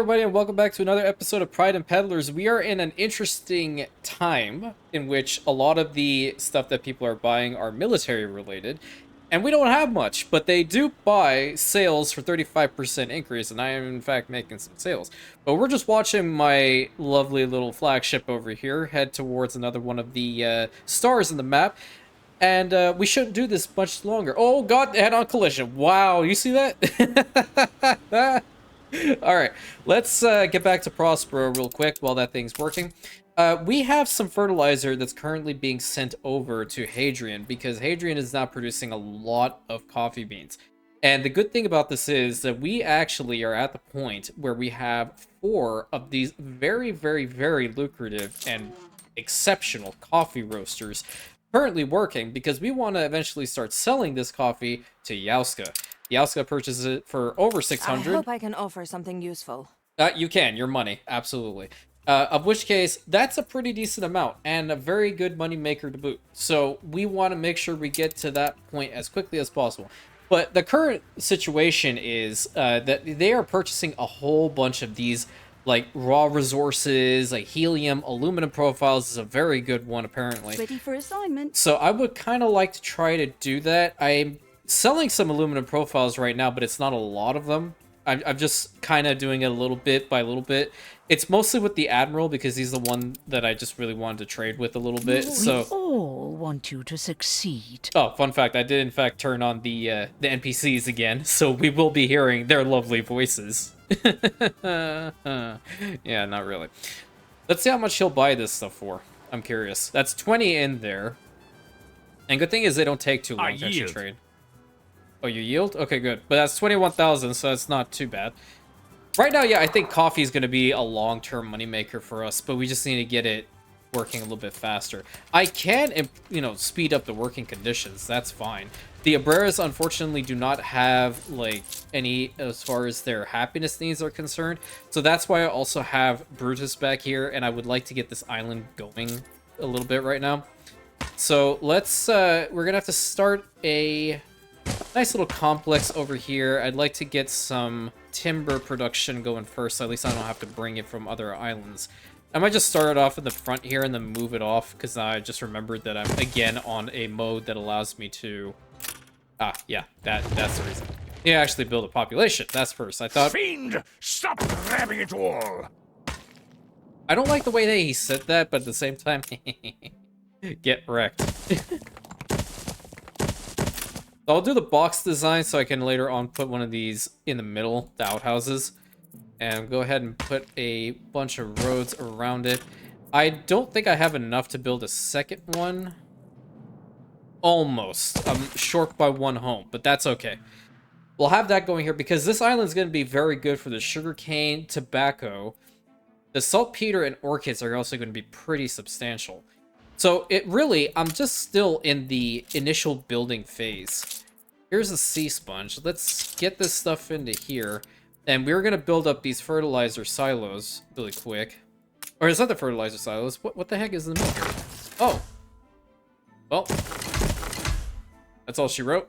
everybody, and welcome back to another episode of Pride and Peddlers. We are in an interesting time in which a lot of the stuff that people are buying are military related, and we don't have much, but they do buy sales for 35% increase, and I am in fact making some sales. But we're just watching my lovely little flagship over here head towards another one of the stars in the map, and we shouldn't do this much longer. Oh god, head-on collision. Wow, you see that? Alright, let's get back to Prospero real quick while that thing's working. We have some fertilizer that's currently being sent over to Hadrian because Hadrian is now producing a lot of coffee beans. And the good thing about this is that we actually are at the point where we have 4 of these very, very, very lucrative and exceptional coffee roasters currently working because we want to eventually start selling this coffee to Yauska. Yauska purchases it for over 600. I hope I can offer something useful. You can, your money, absolutely. Of which case, that's a pretty decent amount and a very good money maker to boot. So we want to make sure we get to that point as quickly as possible. But the current situation is that they are purchasing a whole bunch of these like raw resources, like helium, aluminum profiles is a very good one apparently. Ready for assignment. So I would kind of like to try to do that. I'm selling some aluminum profiles right now, but it's not a lot of them. I'm just kind of doing it a little bit by little bit. It's mostly with the Admiral because he's the one that I just really wanted to trade with a little bit. So we all want you to succeed. oh, fun fact, I did in fact turn on the NPCs again, so we will be hearing their lovely voices. Yeah, not really. Let's see how much he'll buy this stuff for. I'm curious. That's 20 in there. And good thing is they don't take too long to actually trade. Oh, you yield? Okay, good. But that's 21,000, so that's not too bad. Right now, yeah, I think coffee is going to be a long-term moneymaker for us, but we just need to get it working a little bit faster. I can, you know, speed up the working conditions. That's fine. The Abreras, unfortunately, do not have, like, any as far as their happiness needs are concerned. So that's why I also have Brutus back here, and I would like to get this island going a little bit right now. So let's, we're going to have to start a nice little complex over here. I'd like to get some timber production going first, so at least I don't have to bring it from other islands. I might just start it off in the front here and then move it off, because I just remembered that I'm, again, on a mode that allows me to... Ah, yeah, that's the reason. Yeah, actually build a population. That's first. I thought... Fiend! Stop grabbing it all! I don't like the way that he said that, but at the same time... Get wrecked. I'll do the box design so I can later on put one of these in the middle, the outhouses. And go ahead and put a bunch of roads around it. I don't think I have enough to build a second one. Almost. I'm short by 1 home, but that's okay. We'll have that going here because this island's going to be very good for the sugarcane, tobacco. The saltpeter and orchids are also going to be pretty substantial. So it really, I'm just still in the initial building phase. Here's a sea sponge. Let's get this stuff into here. And we're going to build up these fertilizer silos really quick. Or is that the fertilizer silos? What the heck is in the middle here? Oh. Well. That's all she wrote.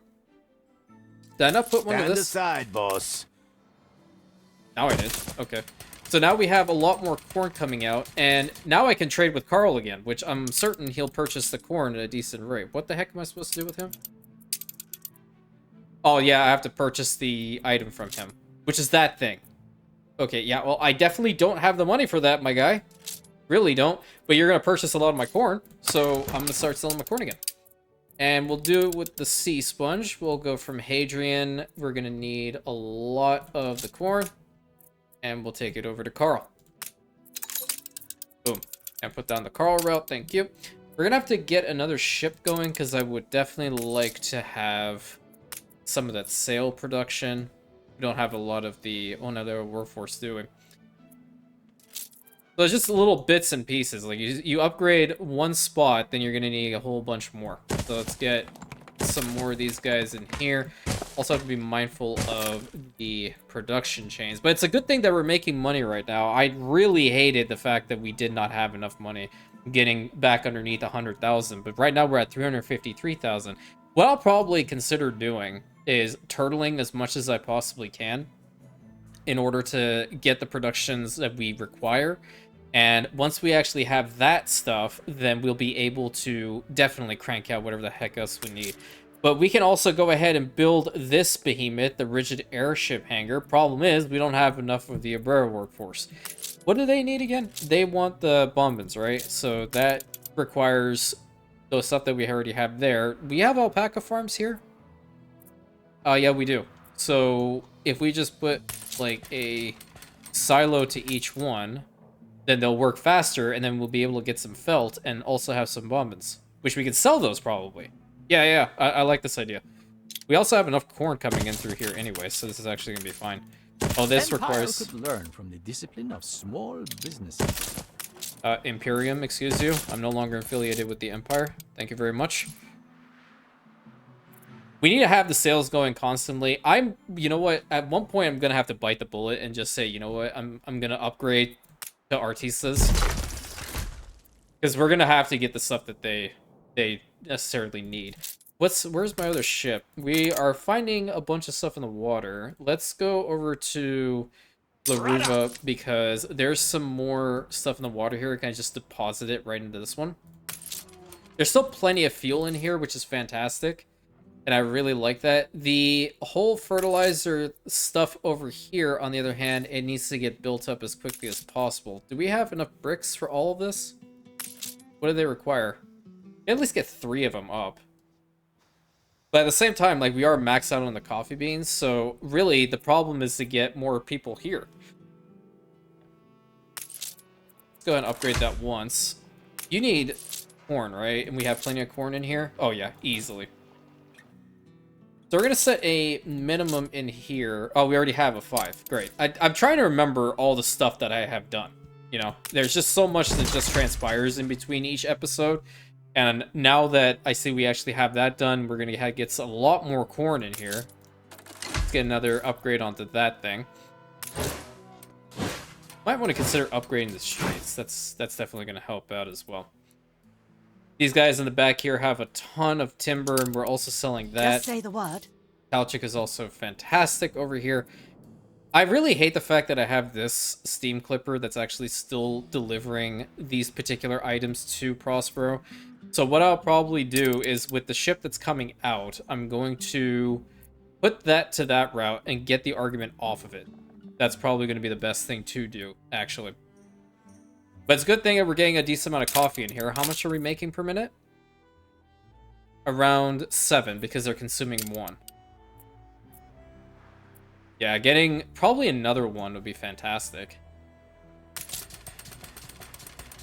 Did I not put one of this? Stand aside, boss. Now I did. Okay. So now we have a lot more corn coming out, and now I can trade with Carl again, which I'm certain he'll purchase the corn at a decent rate. What the heck am I supposed to do with him? Oh, yeah, I have to purchase the item from him, which is that thing. Okay, yeah, well, I definitely don't have the money for that, my guy. Really don't. But you're going to purchase a lot of my corn, so I'm going to start selling my corn again. And we'll do it with the sea sponge. We'll go from Hadrian. We're going to need a lot of the corn. And we'll take it over to Carl. Boom. And put down the Carl route. Thank you. We're going to have to get another ship going because I would definitely like to have some of that sail production. We don't have a lot of the... Oh, no, they're a workforce doing. So it's just little bits and pieces. Like, you upgrade one spot, then you're going to need a whole bunch more. So let's get some more of these guys in here. Also have to be mindful of the production chains. But it's a good thing that we're making money right now. I really hated the fact that we did not have enough money getting back underneath 100,000. But right now we're at 353,000. What I'll probably consider doing is turtling as much as I possibly can. in order to get the productions that we require. And once we actually have that stuff, then we'll be able to definitely crank out whatever the heck else we need. But we can also go ahead and build this behemoth, the rigid airship hangar. Problem is, we don't have enough of the Abrera workforce. What do they need again? They want the bombings, right? So that requires the stuff that we already have there. We have alpaca farms here? Yeah, we do. So if we just put like a silo to each one, then they'll work faster, and then we'll be able to get some felt and also have some bombings, which we can sell those probably. Yeah, I like this idea. We also have enough corn coming in through here anyway, so this is actually gonna be fine. Oh, this requires could learn from the discipline of small businesses. Imperium, excuse you. I'm no longer affiliated with the Empire. Thank you very much. We need to have the sales going constantly. You know what? At one point, I'm gonna have to bite the bullet and just say, you know what? I'm gonna upgrade to Artistas, because we're gonna have to get the stuff that they necessarily need. Where's my other ship? We are finding a bunch of stuff in the water. Let's go over to Laruva, because there's some more stuff in the water here. Can I just deposit it right into this one? There's still plenty of fuel in here, which is fantastic, and I really like that. The whole fertilizer stuff over here, on the other hand, it needs to get built up as quickly as possible. Do we have enough bricks for all of this? What do they require? At least get 3 of them up. But at the same time, like, we are maxed out on the coffee beans, so really the problem is to get more people here. Let's go ahead and upgrade that once. You need corn, right? And we have plenty of corn in here? Oh yeah, easily. So we're going to set a minimum in here. Oh, we already have a 5. Great. I'm trying to remember all the stuff that I have done. You know, there's just so much that just transpires in between each episode. And now that I see we actually have that done, we're going to get a lot more corn in here. Let's get another upgrade onto that thing. Might want to consider upgrading the streets. That's definitely going to help out as well. These guys in the back here have a ton of timber, and we're also selling that. Just say the word. Kalchik is also fantastic over here. I really hate the fact that I have this steam clipper that's actually still delivering these particular items to Prospero. So what I'll probably do is, with the ship that's coming out, I'm going to put that to that route and get the argument off of it. That's probably going to be the best thing to do, actually. But it's a good thing that we're getting a decent amount of coffee in here. How much are we making per minute? Around 7, because they're consuming 1. Yeah, getting probably another one would be fantastic.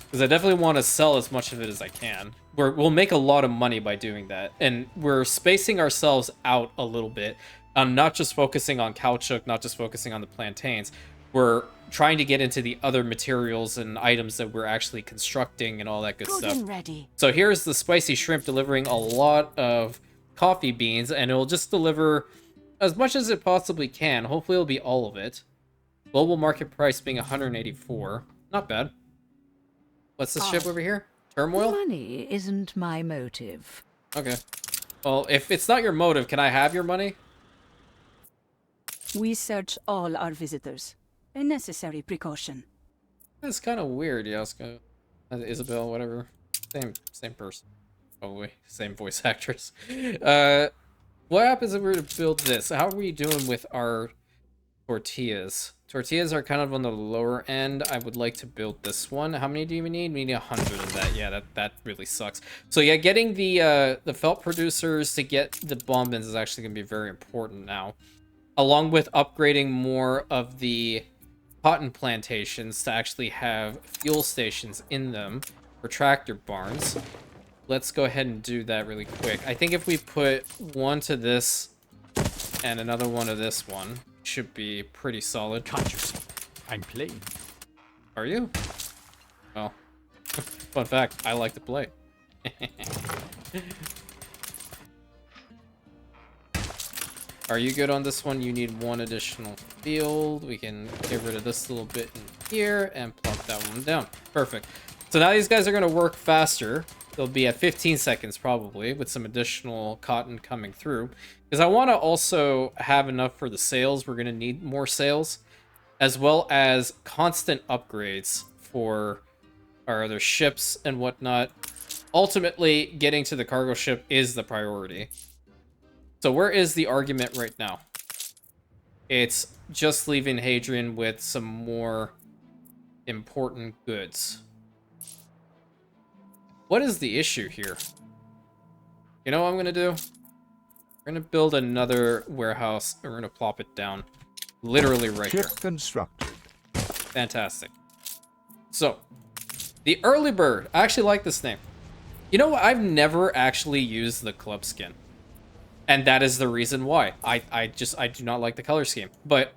Because I definitely want to sell as much of it as I can. We'll make a lot of money by doing that. And we're spacing ourselves out a little bit. Not just focusing on caoutchouc, not just focusing on the plantains. We're trying to get into the other materials and items that we're actually constructing and all that good stuff. And ready. So here's the spicy shrimp delivering a lot of coffee beans, and it'll just deliver as much as it possibly can. Hopefully it'll be all of it. Global market price being 184. Not bad. What's this ship over here? Turmoil? Money isn't my motive. Okay. Well, if it's not your motive, can I have your money? We search all our visitors. A necessary precaution. That's kind of weird, Yaska. Isabel, whatever. Same person. Probably. Same voice actress. What happens if we were to build this? How are we doing with our tortillas? Tortillas are kind of on the lower end. I would like to build this one. How many do you need? We need 100 of that. Yeah, that really sucks. So yeah, getting the felt producers to get the bombings is actually going to be very important now. Along with upgrading more of the cotton plantations to actually have fuel stations in them for tractor barns. Let's go ahead and do that really quick. I think if we put one to this and another one to this one, should be pretty solid. Conscious. I'm playing. Are you? Well, fun fact, I like to play. Are you good on this one? You need 1 additional field. We can get rid of this little bit in here and plunk that one down. Perfect. So now these guys are going to work faster. They'll be at 15 seconds probably, with some additional cotton coming through. Because I want to also have enough for the sales. We're going to need more sales. as well as constant upgrades for our other ships and whatnot. Ultimately, getting to the cargo ship is the priority. So where is the argument right now? It's just leaving Hadrian with some more important goods. What is the issue here? You know what I'm gonna do? We're gonna build another warehouse and we're gonna plop it down literally right here. Ship constructed. Fantastic. So, the early bird. I actually like this name. You know what? I've never actually used the club skin. And that is the reason why. I do not like the color scheme. But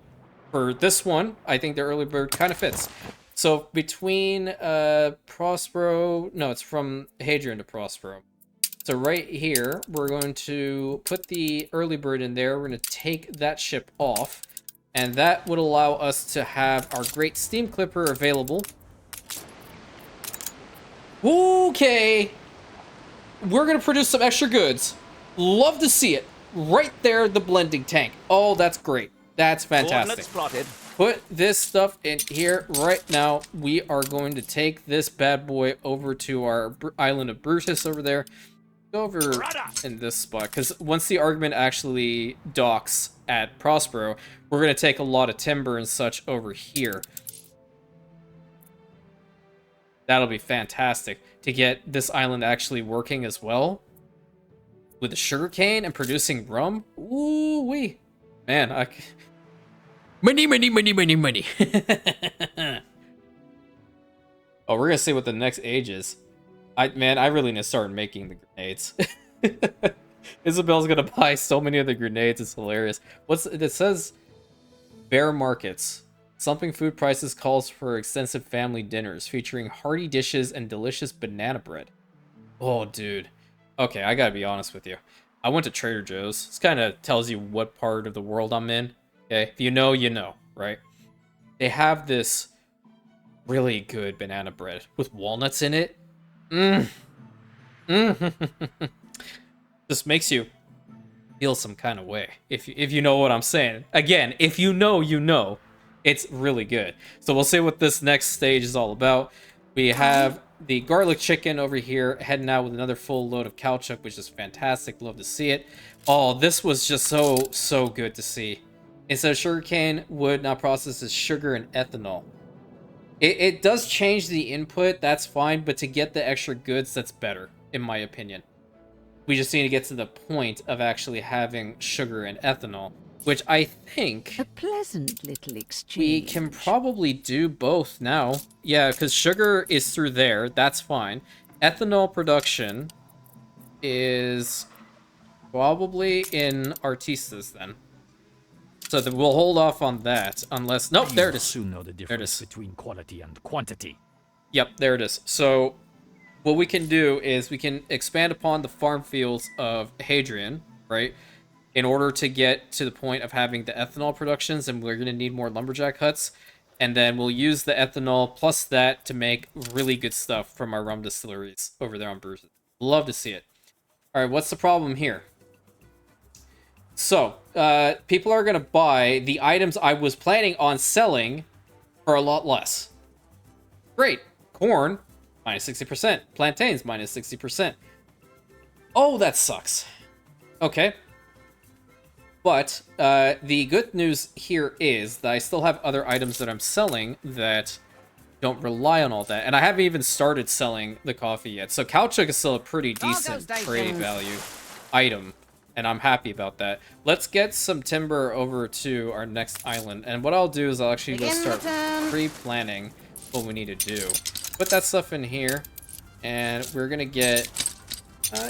for this one, I think the early bird kind of fits. So between Prospero, no, it's from Hadrian to Prospero. So right here, we're going to put the early bird in there. We're going to take that ship off. And that would allow us to have our great steam clipper available. Okay. We're going to produce some extra goods. Love to see it. Right there, the blending tank. Oh, that's great. That's fantastic. Put this stuff in here right now. We are going to take this bad boy over to our island of Brutus over there. Go over in this spot, because once the argument actually docks at Prospero, we're going to take a lot of timber and such over here. That'll be fantastic to get this island actually working as well. With the sugarcane and producing rum. Ooh wee. Man, money, money, money, money, money. Oh, we're gonna see what the next age is. I really need to start making the grenades. Isabel's gonna buy so many of the grenades, it's hilarious. It says bear markets. Slumping food prices calls for extensive family dinners featuring hearty dishes and delicious banana bread. Oh, dude. Okay, I gotta be honest with you. I went to Trader Joe's. This kind of tells you what part of the world I'm in. Okay, if you know, you know, right? They have this really good banana bread with walnuts in it. Just makes you feel some kind of way. If you know what I'm saying. Again, if you know, you know. It's really good. So we'll see what this next stage is all about. We have the garlic chicken over here heading out with another full load of caoutchouc, which is fantastic. Love to see it. Oh, this was just so good to see. Instead of sugarcane, wood now processes sugar and ethanol. It does change the input, that's fine, but to get the extra goods, that's better, in my opinion. We just need to get to the point of actually having sugar and ethanol, which I think A pleasant little exchange. we can probably do both now. Yeah, because sugar is through there. That's fine. Ethanol production is probably in Artistas then. So we'll hold off on that unless... Nope, there it is. Soon know the difference between quality and quantity. Yep, there it is. So what we can do is we can expand upon the farm fields of Hadrian, right? In order to get to the point of having the ethanol productions, and we're going to need more lumberjack huts. And then we'll use the ethanol plus that to make really good stuff from our rum distilleries over there on Brutus. Love to see it. All right, what's the problem here? So, people are going to buy the items I was planning on selling for a lot less. Great. Corn, minus 60%. Plantains, minus 60%. Oh, that sucks. Okay. But the good news here is that I still have other items that I'm selling that don't rely on all that. And I haven't even started selling the coffee yet. So caoutchouc is still a pretty decent trade value item. And I'm happy about that. Let's get some timber over to our next island. And what I'll do is I'll actually just start pre-planning what we need to do. Put that stuff in here. And we're going to get...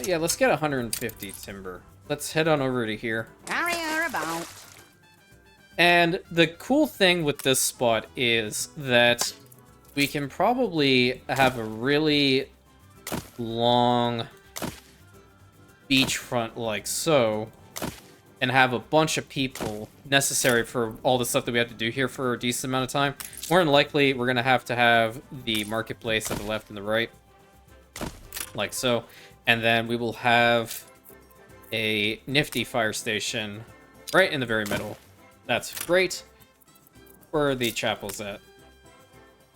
yeah, let's get 150 timber. Let's head on over to here. And the cool thing with this spot is that we can probably have a really long beachfront like so, and have a bunch of people necessary for all the stuff that we have to do here for a decent amount of time. More than likely, we're going to have the marketplace at the left and the right, like so. And then we will have a nifty fire station right in the very middle. That's great. Where are the chapels at?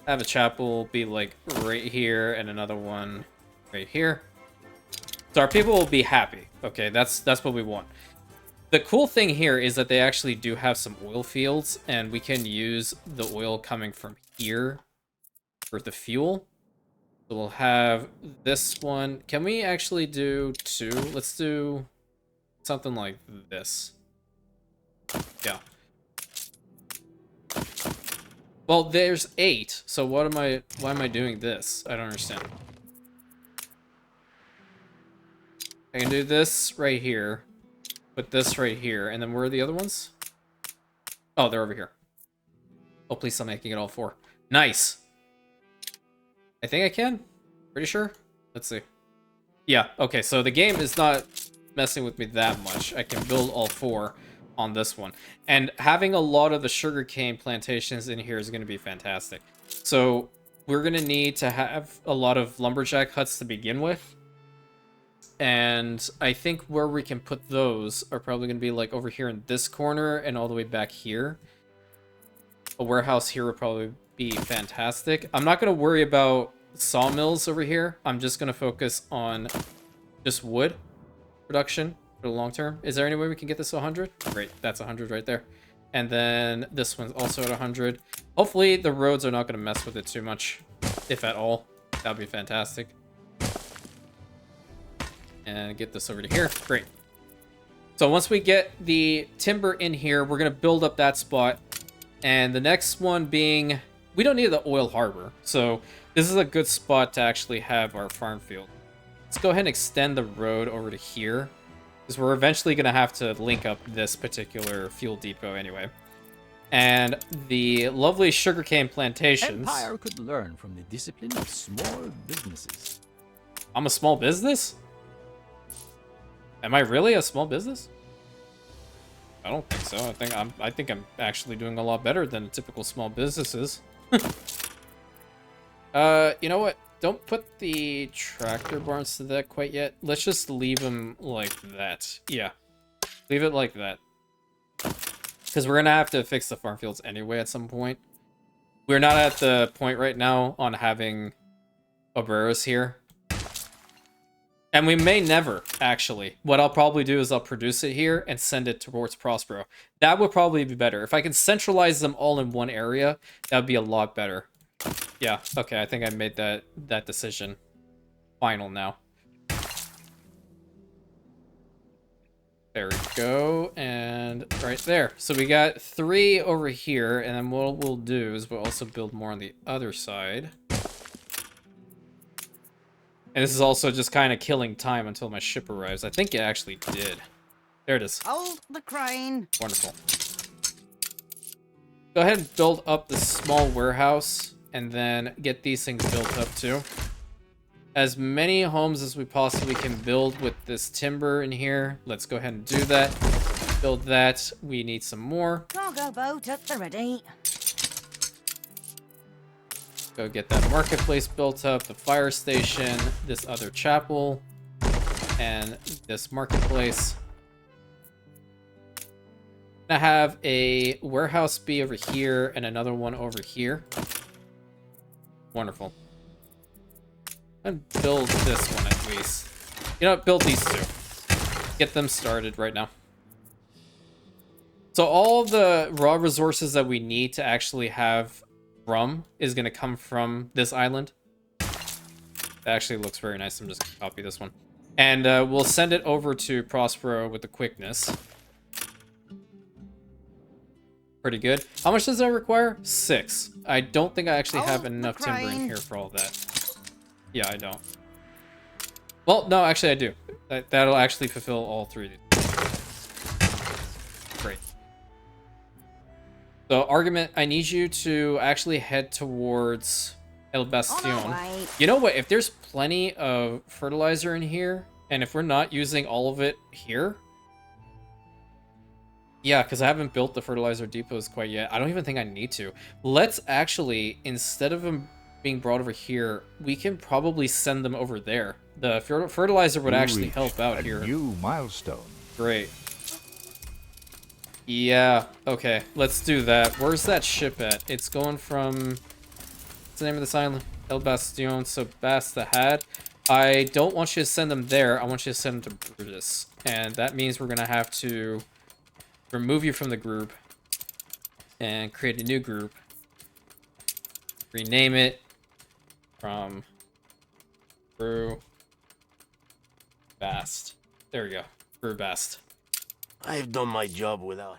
Have a chapel be like right here and another one right here. So our people will be happy. Okay, that's what we want. The cool thing here is that they actually do have some oil fields, and we can use the oil coming from here for the fuel. So we'll have this one. Can we actually do 2? Let's do something like this. Yeah. Well, there's 8, so why am I doing this? I don't understand. I can do this right here, put this right here, and then where are the other ones? Oh, they're over here. Oh, please stop making it all 4. Nice! I think I can? Pretty sure? Let's see. Yeah, okay, so the game is not messing with me that much. I can build all 4 on this one. And having a lot of the sugarcane plantations in here is going to be fantastic. So we're going to need to have a lot of lumberjack huts to begin with. And I think where we can put those are probably going to be like over here in this corner and all the way back here. A warehouse here would probably be fantastic. I'm not going to worry about sawmills over here. I'm just going to focus on just wood production for the long term. Is there any way we can get this to 100? Great, that's 100 right there. And then this one's also at 100. Hopefully the roads are not going to mess with it too much, if at all. That would be fantastic. And get this over to here. Great. So once we get the timber in here, we're going to build up that spot. And the next one being, we don't need the oil harbor. So this is a good spot to actually have our farm field. Let's go ahead and extend the road over to here, because we're eventually going to have to link up this particular fuel depot anyway. And the lovely sugarcane plantations. Empire could learn from the discipline of small businesses. I'm a small business? Am I really a small business? I don't think so. I think I'm actually doing a lot better than typical small businesses. You know what? Don't put the tractor barns to that quite yet. Let's just leave them like that. Yeah. Leave it like that. Because we're going to have to fix the farm fields anyway at some point. We're not at the point right now on having obreros here. And we may never, actually. What I'll probably do is I'll produce it here and send it towards Prospero. That would probably be better. If I can centralize them all in one area, that would be a lot better. Yeah, okay, I think I made that decision final now. There we go, and right there. So we got 3 over here, and then what we'll do is we'll also build more on the other side. And this is also just kind of killing time until my ship arrives. I think it actually did. There it is. Hold the crane. Wonderful. Go ahead and build up the small warehouse, and then get these things built up too. As many homes as we possibly can build with this timber in here. Let's go ahead and do that. Build that. We need some more. Cargo boat at the ready. Go get that marketplace built up, the fire station, this other chapel, and this marketplace. I have a warehouse be over here and another one over here. Wonderful. And build this one at least. You know what? Build these 2. Get them started right now. So all the raw resources that we need to actually have RUM is going to come from this island. That actually looks very nice. I'm just going to copy this one. And we'll send it over to Prospero with the quickness. Pretty good. How much does that require? 6. I don't think I actually have enough timber in here for all that. Yeah, I don't. Well, no, actually I do. That'll actually fulfill all 3. Great. So, argument, I need you to actually head towards El Bastion. You know what? If there's plenty of fertilizer in here, and if we're not using all of it here... Yeah, because I haven't built the fertilizer depots quite yet. I don't even think I need to. Let's actually, instead of them being brought over here, we can probably send them over there. The fertilizer would actually help out here. New milestone. Great. Yeah, okay, let's do that. Where's that ship at? It's going from... What's the name of this island? El Bastion, so Basta had. I don't want you to send them there. I want you to send them to Brutus. And that means we're going to have to remove you from the group and create a new group. Rename it from Brew Bast. There we go. Brew Bast. I've done my job without.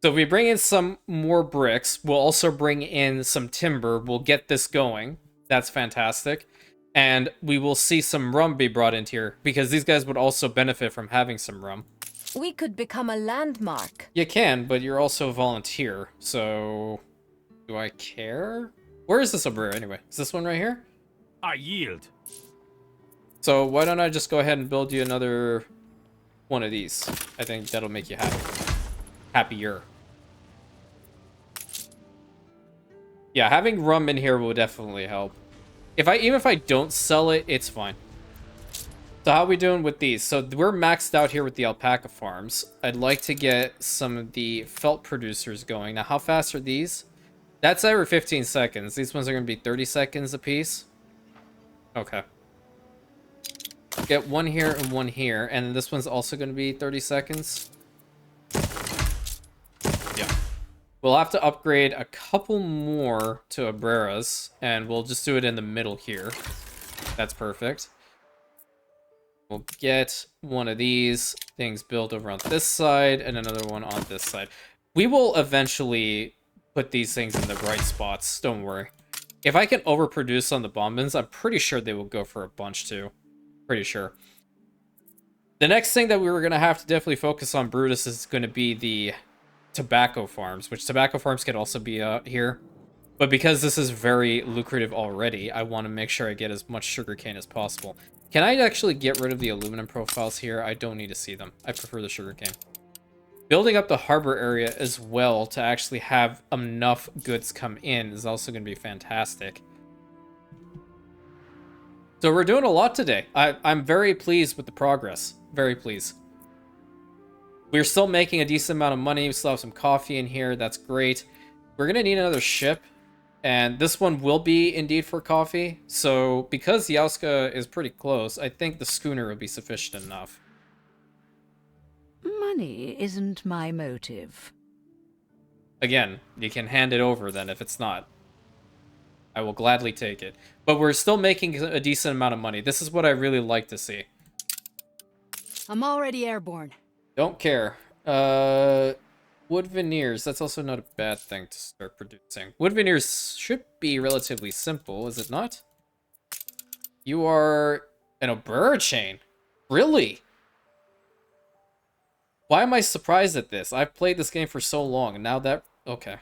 So if we bring in some more bricks, we'll also bring in some timber. We'll get this going. That's fantastic. And we will see some rum be brought into here, because these guys would also benefit from having some rum. We could become a landmark. You can, but you're also a volunteer, so... Do I care? Where is this obrera anyway? Is this one right here? I yield. So why don't I just go ahead and build you another one of these? I think that'll make you happy. Happier. Yeah, having rum in here will definitely help. Even if I don't sell it, it's fine. So how are we doing with these? So we're maxed out here with the alpaca farms. I'd like to get some of the felt producers going. Now, how fast are these? That's every 15 seconds. These ones are going to be 30 seconds a piece. Okay. Get one here and one here. And then this one's also going to be 30 seconds. Yeah. We'll have to upgrade a couple more to Abreras. And we'll just do it in the middle here. That's perfect. We'll get one of these things built over on this side and another one on this side. We will eventually put these things in the right spots. Don't worry. If I can overproduce on the bombings, I'm pretty sure they will go for a bunch too. Pretty sure. The next thing that we were going to have to definitely focus on, Brutus, is going to be the tobacco farms, which tobacco farms can also be out here. But because this is very lucrative already, I want to make sure I get as much sugarcane as possible. Can I actually get rid of the aluminum profiles here? I don't need to see them. I prefer the sugarcane. Building up the harbor area as well to actually have enough goods come in is also going to be fantastic. So we're doing a lot today. I'm very pleased with the progress. Very pleased. We're still making a decent amount of money. We still have some coffee in here. That's great. We're going to need another ship. And this one will be indeed for coffee. So because Yauska is pretty close, I think the schooner will be sufficient enough. Money isn't my motive. Again, you can hand it over then if it's not. I will gladly take it. But we're still making a decent amount of money. This is what I really like to see. I'm already airborne. Don't care. Wood veneers. That's also not a bad thing to start producing. Wood veneers should be relatively simple, is it not? You are an Oberra chain. Really? Why am I surprised at this? I've played this game for so long, and now that... Okay.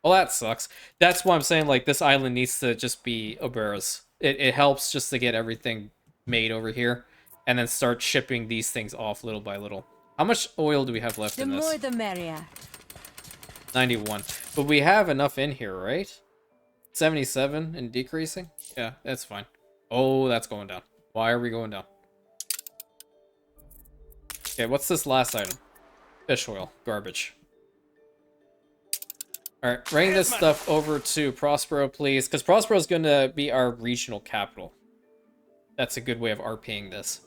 Well, that sucks. That's why I'm saying, like, this island needs to just be Oberras. It helps just to get everything made over here, and then start shipping these things off little by little. How much oil do we have left The in this? more the merrier. 91. But we have enough in here, right? 77 and decreasing? Yeah, that's fine. Oh, that's going down. Why are we going down? Okay, what's this last item? Fish oil. Garbage. Alright, bring this stuff over to Prospero, please. Because Prospero is going to be our regional capital. That's a good way of RPing this.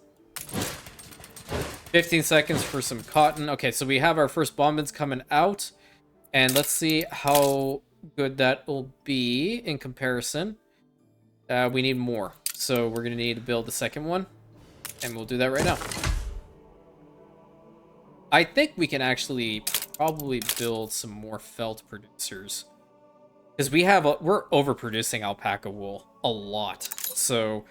15 seconds for some cotton. Okay, so we have our first bombings coming out. And let's see how good that will be in comparison. We need more. So we're going to need to build the second one. And we'll do that right now. I think we can actually probably build some more felt producers. Because we're overproducing alpaca wool a lot. So...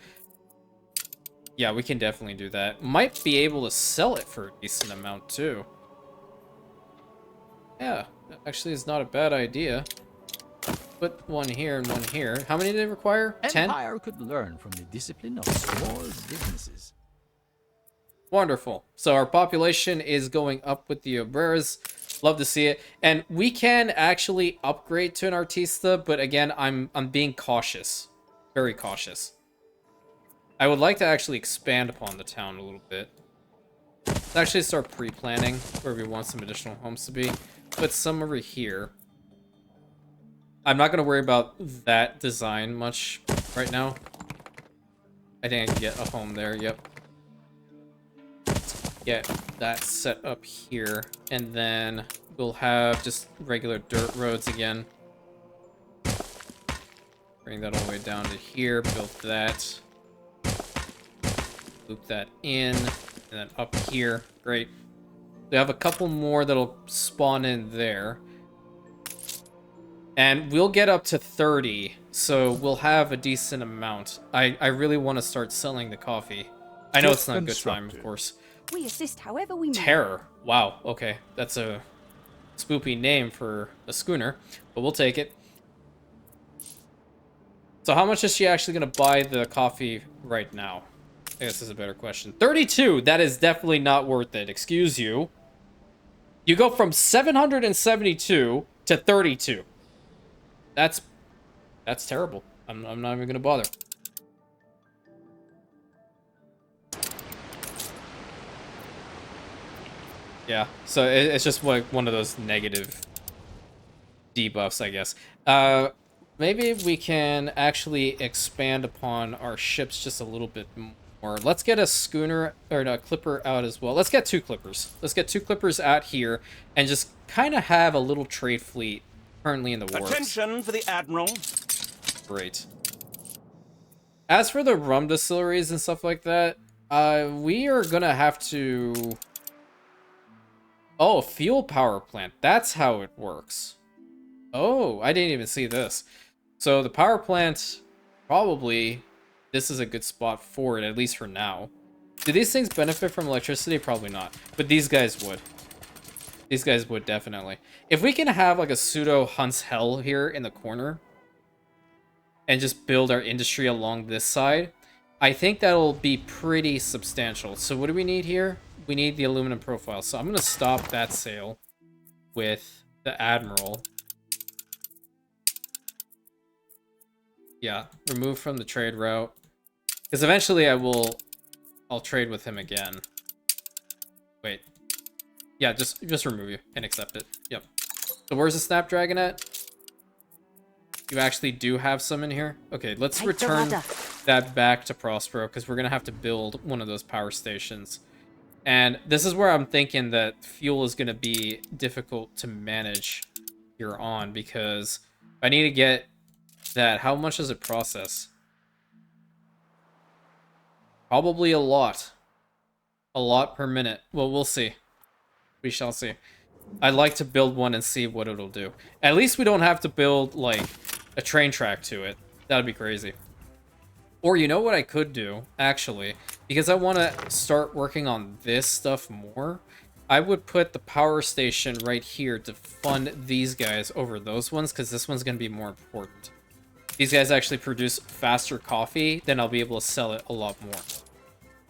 yeah, we can definitely do that. Might be able to sell it for a decent amount, too. Yeah, that actually is not a bad idea. Put one here and one here. How many do they require? 10? Empire could learn from the discipline of small businesses. Wonderful. So our population is going up with the Obreras. Love to see it. And we can actually upgrade to an Artista, but again, I'm being cautious. Very cautious. I would like to actually expand upon the town a little bit. Let's actually start pre-planning where we want some additional homes to be. Put some over here. I'm not going to worry about that design much right now. I think I can get a home there, yep. Get that set up here, and then we'll have just regular dirt roads again. Bring that all the way down to here, build that. Loop that in, and then up here. Great. We have a couple more that'll spawn in there. And we'll get up to 30, so we'll have a decent amount. I really want to start selling the coffee. I know it's not a good time, of course. We assist however we may. Terror. Wow, okay. That's a spoopy name for a schooner, but we'll take it. So how much is she actually going to buy the coffee right now? I guess is a better question. 32! That is definitely not worth it. Excuse you. You go from 772 to 32. That's terrible. I'm not even going to bother. Yeah, so it's just like one of those negative debuffs, I guess. Maybe we can actually expand upon our ships just a little bit more. Let's get a schooner, or a clipper out as well. Let's get 2 clippers. Let's get 2 clippers out here and just kind of have a little trade fleet currently in the works. Attention for the Admiral. Great. As for the rum distilleries and stuff like that, we are gonna have to... Oh, fuel power plant. That's how it works. Oh, I didn't even see this. So the power plant, probably, this is a good spot for it, at least for now. Do these things benefit from electricity? Probably not. But these guys would. These guys would, definitely. If we can have like a pseudo Hunt's Hell here in the corner, and just build our industry along this side, I think that'll be pretty substantial. So what do we need here? We need the aluminum profile. So I'm going to stop that sale with the Admiral. Yeah, remove from the trade route. Because eventually I'll trade with him again. Wait. Yeah, just remove you and accept it. Yep. So where's the Snapdragon at? You actually do have some in here? Okay, let's return that back to Prospero, because we're going to have to build one of those power stations. And this is where I'm thinking that fuel is going to be difficult to manage here on, because I need to get that. How much does it process? Probably a lot. A lot per minute. Well, we'll see. We shall see. I'd like to build one and see what it'll do. At least we don't have to build, like, a train track to it. That would be crazy. Or you know what I could do, actually? Because I want to start working on this stuff more. I would put the power station right here to fund these guys over those ones, because this one's going to be more important. These guys actually produce faster coffee, then I'll be able to sell it a lot more.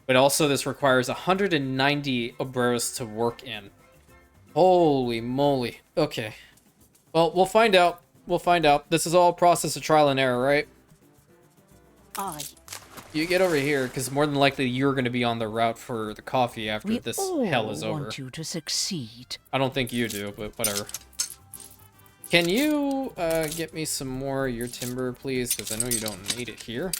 But also this requires 190 obreros to work in. Holy moly. Okay. Well, we'll find out. We'll find out. This is all a process of trial and error, right? Aye. You get over here, because more than likely you're going to be on the route for the coffee after this hell is over. Want you to succeed. I don't think you do, but whatever. Can you get me some more of your timber, please? Because I know you don't need it here.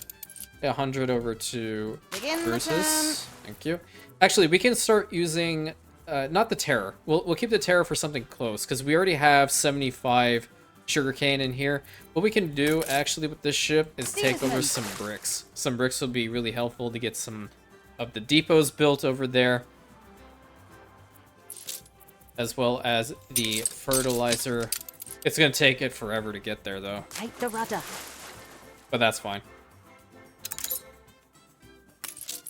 100 over to Brutus. Thank you. Actually, we can start using... not the Terror. We'll keep the Terror for something close, because we already have 75 sugarcane in here. What we can do, actually, with this ship is take over some bricks. Some bricks will be really helpful to get some of the depots built over there, as well as the fertilizer. It's going to take it forever to get there, though. Take the rudder. But that's fine.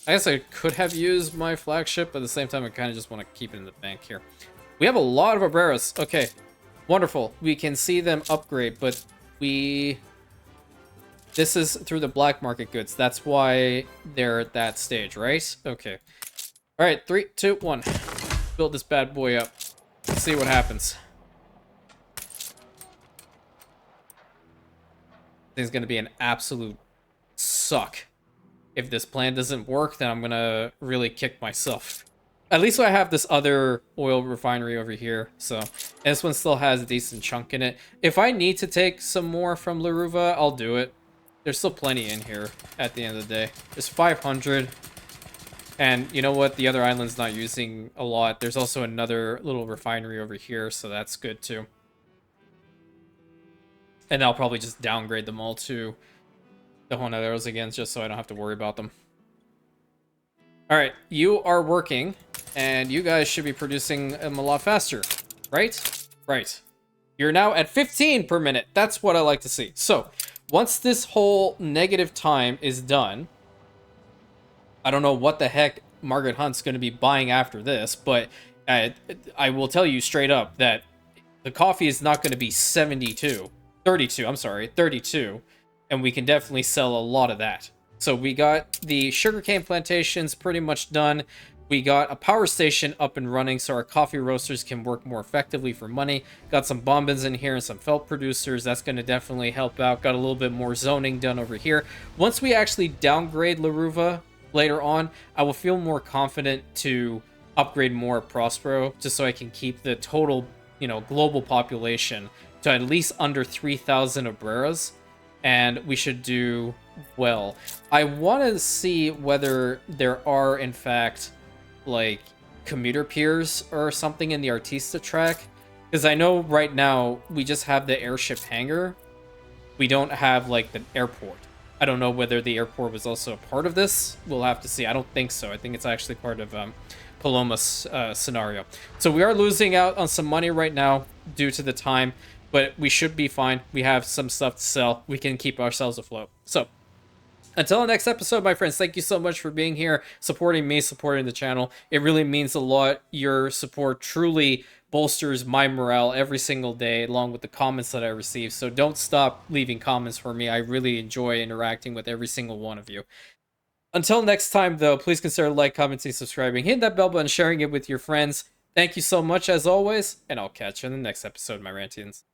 I guess I could have used my flagship, but at the same time, I kind of just want to keep it in the bank here. We have a lot of obreros. Okay, wonderful. We can see them upgrade, but this is through the black market goods. That's why they're at that stage, right? Okay. All right, 3, 2, 1. Build this bad boy up. Let's see what happens. This is going to be an absolute suck. If this plan doesn't work, then I'm gonna really kick myself. At least I have this other oil refinery over here. So this one still has a decent chunk in it. If I need to take some more from Laruva, I'll do it. There's still plenty in here at the end of the day. There's 500. And you know what? The other island's not using a lot. There's also another little refinery over here, so that's good too. And I'll probably just downgrade them all to the Honaderos again, just so I don't have to worry about them. Alright, you are working, and you guys should be producing them a lot faster, right? Right. You're now at 15 per minute. That's what I like to see. So, once this whole negative time is done, I don't know what the heck Margaret Hunt's going to be buying after this, but I will tell you straight up that the coffee is not going to be 32, and we can definitely sell a lot of that. So we got the sugarcane plantations pretty much done. We got a power station up and running so our coffee roasters can work more effectively for money. Got some bombins in here and some felt producers. That's going to definitely help out. Got a little bit more zoning done over here. Once we actually downgrade Laruva later on, I will feel more confident to upgrade more Prospero, just so I can keep the total, global population to at least under 3,000 Obreras, and we should do well. I want to see whether there are, in fact, like, commuter piers or something in the Artista track, because I know right now we just have the airship hangar. We don't have, like, the airport. I don't know whether the airport was also a part of this. We'll have to see. I don't think so. I think it's actually part of Paloma's scenario. So we are losing out on some money right now due to the time, but we should be fine. We have some stuff to sell. We can keep ourselves afloat. So until the next episode, my friends, thank you so much for being here, supporting me, supporting the channel. It really means a lot. Your support truly bolsters my morale every single day, along with the comments that I receive. So don't stop leaving comments for me. I really enjoy interacting with every single one of you. Until next time, though, please consider like, commenting, subscribing, hitting that bell button, sharing it with your friends. Thank you so much, as always, and I'll catch you in the next episode, my Rantians.